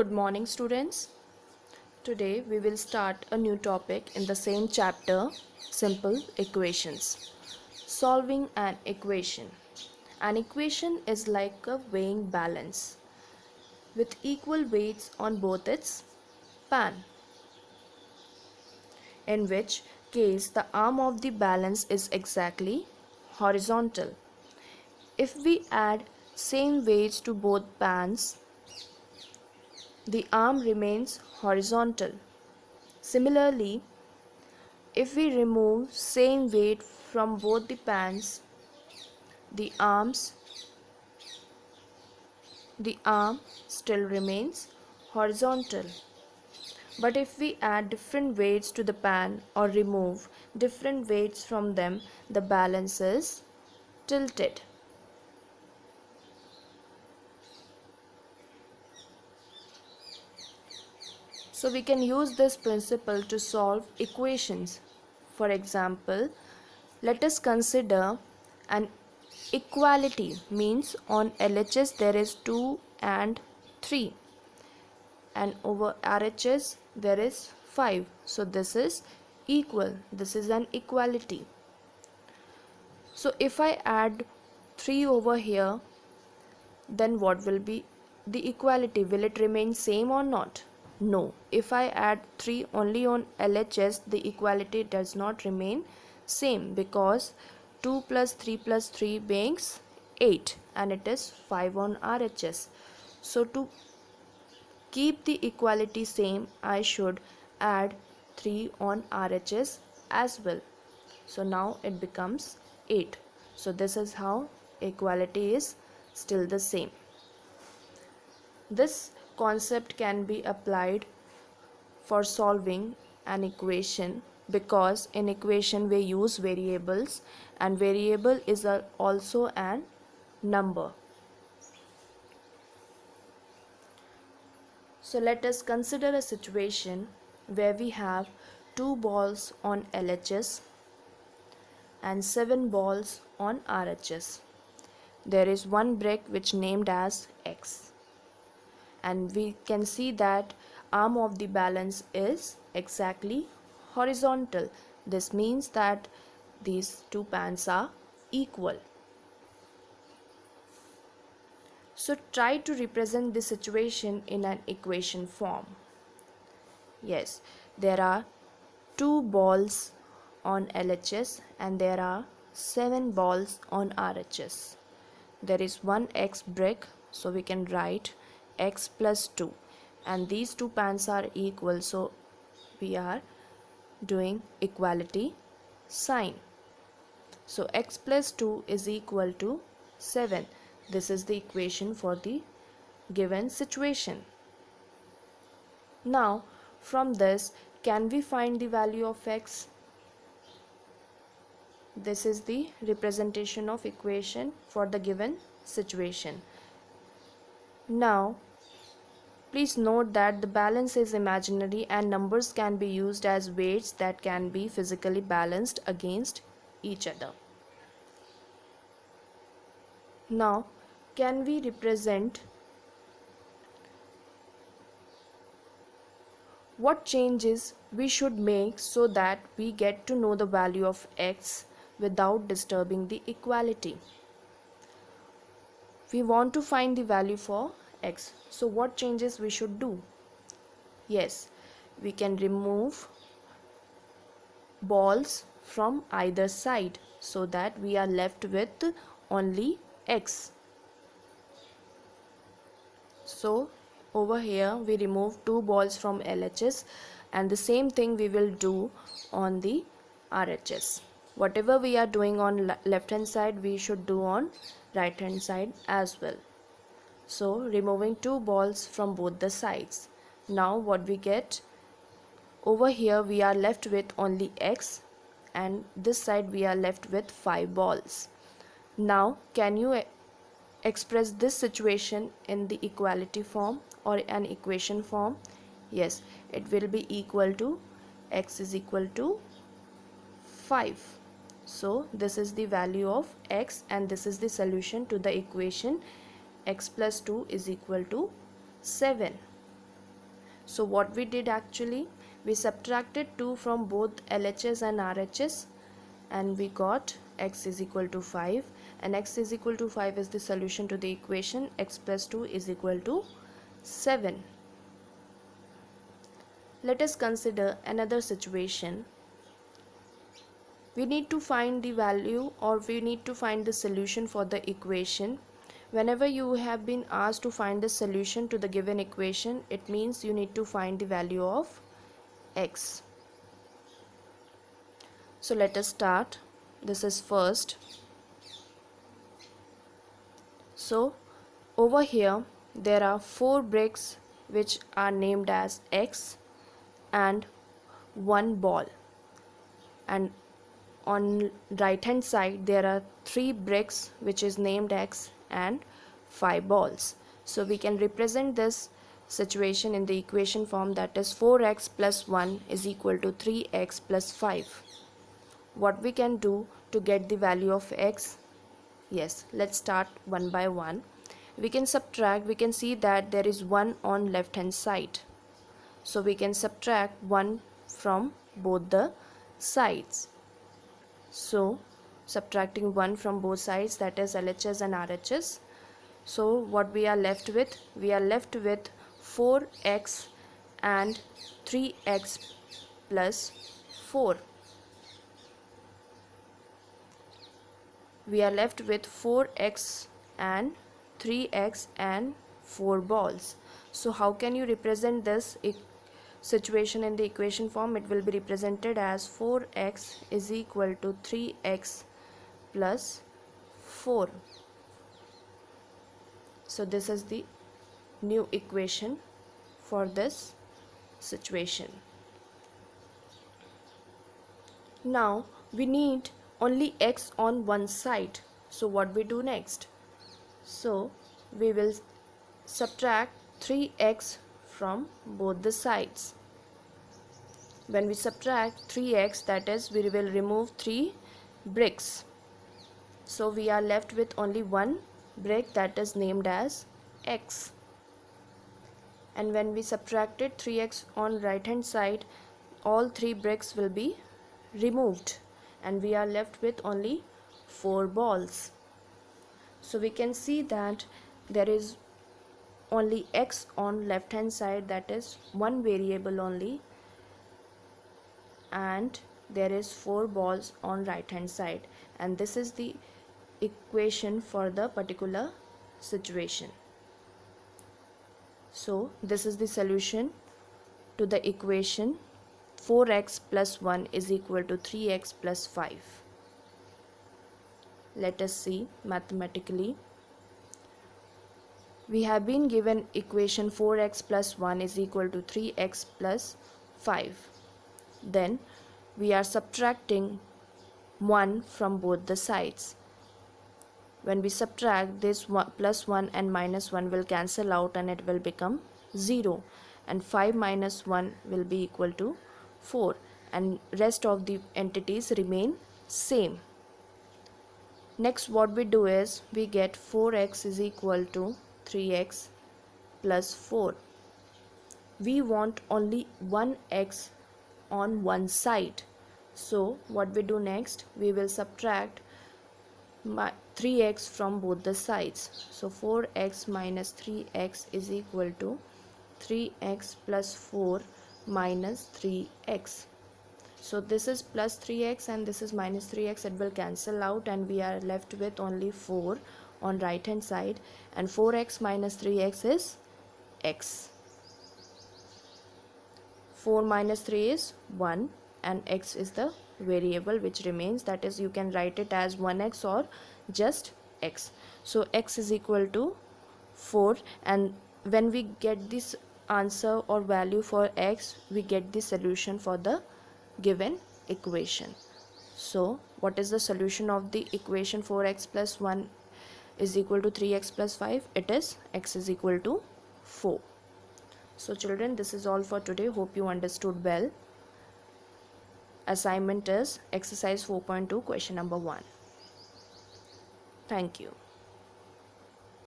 Good morning, students. Today we will start a new topic in the same chapter, simple equations. Solving an equation. An equation is like a weighing balance with equal weights on both its pan, in which case the arm of the balance is exactly horizontal. If we add same weights to both pans, the arm remains horizontal. Similarly, if we remove same weight from both the pans, the arm still remains horizontal. But if we add different weights to the pan or remove different weights from them, the balance is tilted. So we can use this principle to solve equations. For example, let us consider an equality, means on LHS there is 2 and 3, and over RHS there is 5. So this is equal. This is an equality. So if I add 3 over here, then what will be the equality? Will it remain same or not? No. If I add 3 only on LHS, the equality does not remain same, because 2 plus 3 plus 3 makes 8 and it is 5 on RHS. So to keep the equality same, I should add 3 on RHS as well. So now it becomes 8. So this is how equality is still the same. This concept can be applied for solving an equation, because in equation we use variables, and variable is also an number. So let us consider a situation where we have 2 balls on LHS and 7 balls on RHS. There is one brick which named as X, and we can see that arm of the balance is exactly horizontal. This means that these two pans are equal. So try to represent the situation in an equation form. Yes, there are 2 balls on LHS and there are 7 balls on RHS. There is one X brick, so we can write X plus 2, and these two pans are equal, so we are doing equality sign. So X plus 2 is equal to 7. This is the equation for the given situation. Now from this, can we find the value of X? This is the representation of equation for the given situation. Now please note that the balance is imaginary and numbers can be used as weights that can be physically balanced against each other. Now, can we represent what changes we should make so that we get to know the value of X without disturbing the equality? We want to find the value for X. So what changes we should do? Yes, we can remove balls from either side so that we are left with only X. So over here we remove 2 balls from LHS, and the same thing we will do on the RHS. Whatever we are doing on left hand side, we should do on right hand side as well. So removing 2 balls from both the sides. Now what we get? Over here we are left with only X, and this side we are left with 5 balls. Now can you express this situation in the equality form or an equation form? Yes, it will be equal to X is equal to 5. So this is the value of X, and this is the solution to the equation X plus 2 is equal to 7. So what we did actually, we subtracted 2 from both LHS and RHS and we got x is equal to 5, and x is equal to 5 is the solution to the equation x plus 2 is equal to 7. Let us consider another situation. We need to find the value, or we need to find the solution for the equation. Whenever you have been asked to find the solution to the given equation, it means you need to find the value of x. So let us start. This is first. So over here there are 4 bricks which are named as x and 1 ball, and on right hand side there are 3 bricks which is named x and 5 balls. So we can represent this situation in the equation form, that is 4x plus 1 is equal to 3x plus 5. What we can do to get the value of x? Yes, let's start one by one. We can subtract. We can see that there is 1 on left hand side, so we can subtract 1 from both the sides. So subtracting 1 from both sides, that is LHS and RHS. So what we are left with? We are left with 4x and 3x plus 4. We are left with 4x and 3x and 4 balls. So how can you represent this situation in the equation form? It will be represented as 4x is equal to 3x plus 4. So this is the new equation for this situation. Now we need only x on one side. So what we do next? So we will subtract 3x from both the sides. When we subtract 3x, that is, we will remove 3 bricks. So we are left with only 1 brick, that is named as x. And when we subtracted 3x on right hand side, all 3 bricks will be removed and we are left with only 4 balls. So we can see that there is only x on left hand side, that is one variable only, and there is 4 balls on right hand side, and this is the equation for the particular situation. So this is the solution to the equation 4x plus 1 is equal to 3x plus 5. Let us see mathematically. We have been given equation 4x plus 1 is equal to 3x plus 5. Then we are subtracting 1 from both the sides. When we subtract, this plus 1 and minus 1 will cancel out and it will become 0, and 5 minus 1 will be equal to 4, and rest of the entities remain same. Next what we do is we get 4x is equal to 3x plus 4. We want only 1x on one side. So what we do next? We will subtract 3x from both the sides. So 4x minus 3x is equal to 3x plus 4 minus 3x. So this is plus 3x and this is minus 3x. It will cancel out and we are left with only 4 on right hand side, and 4x minus 3x is x. 4 minus 3 is 1 and x is the variable which remains, that is, you can write it as 1x or just x. So x is equal to 4, and when we get this answer or value for x, we get the solution for the given equation. So what is the solution of the equation 4x plus 1 is equal to 3x plus 5? It is x is equal to 4. So children, this is all for today. Hope you understood well. Assignment is exercise 4.2 question number 1. Thank you.